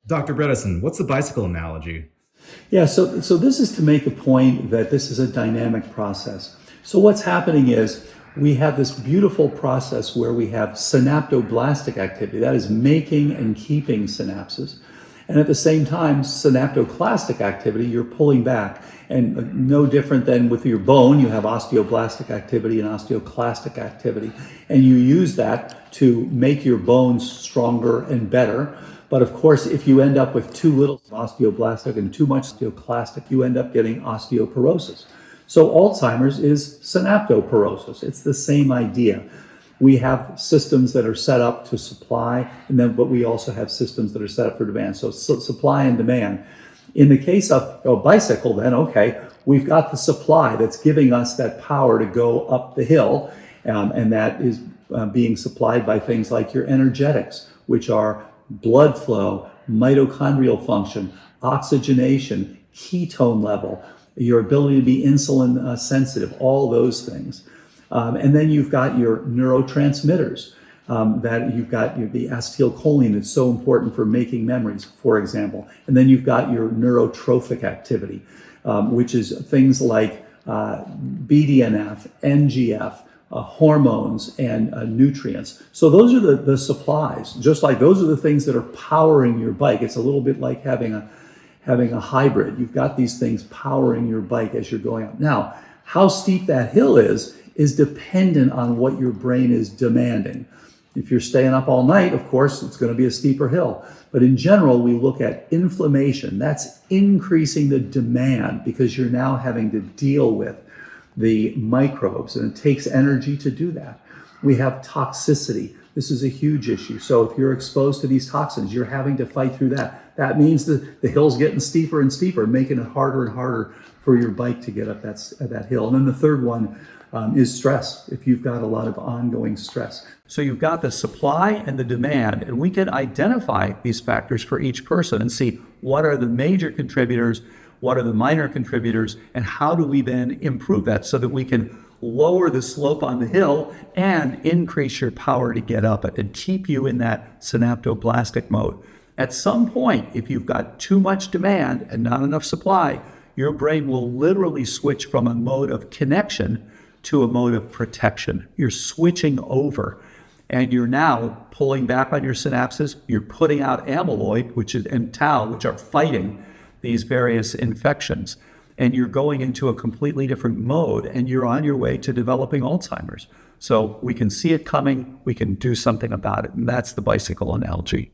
Dr. Bredesen, what's the bicycle analogy? Yeah, so this is to make a point that this is a dynamic process. So what's happening is we have this beautiful process where we have synaptoblastic activity, that is making and keeping synapses. And at the same time, synaptoclastic activity, you're pulling back. And no different than with your bone, you have osteoblastic activity and osteoclastic activity. And you use that to make your bones stronger and better. But of course, if you end up with too little osteoblastic and too much osteoclastic, you end up getting osteoporosis. So Alzheimer's is synaptoporosis. It's the same idea. We have systems that are set up to supply, but we also have systems that are set up for demand. So supply and demand. In the case of a bicycle, then, okay, we've got the supply that's giving us that power to go up the hill, and that is being supplied by things like your energetics, which are blood flow, mitochondrial function, oxygenation, ketone level, your ability to be insulin sensitive, all those things. And then you've got your neurotransmitters, that you've got the acetylcholine that's so important for making memories, for example. And then you've got your neurotrophic activity, which is things like BDNF, NGF, hormones, and nutrients. So those are the supplies, just like those are the things that are powering your bike. It's a little bit like having a hybrid. You've got these things powering your bike as you're going up. Now, how steep that hill is dependent on what your brain is demanding. If you're staying up all night, of course, it's going to be a steeper hill. But in general, we look at inflammation. That's increasing the demand because you're now having to deal with the microbes, and it takes energy to do that. We have toxicity. This is a huge issue. So if you're exposed to these toxins, you're having to fight through that. That means that the hill's getting steeper and steeper, making it harder and harder for your bike to get up that hill. And then the third one is stress, if you've got a lot of ongoing stress. So you've got the supply and the demand, and we can identify these factors for each person and see what are the major contributors, what are the minor contributors, and how do we then improve that so that we can lower the slope on the hill and increase your power to get up it and keep you in that synaptoblastic mode. At some point, if you've got too much demand and not enough supply, your brain will literally switch from a mode of connection to a mode of protection. You're switching over, and you're now pulling back on your synapses. You're putting out amyloid, and tau, which are fighting these various infections. And you're going into a completely different mode, and you're on your way to developing Alzheimer's. So we can see it coming, we can do something about it, and that's the bicycle analogy.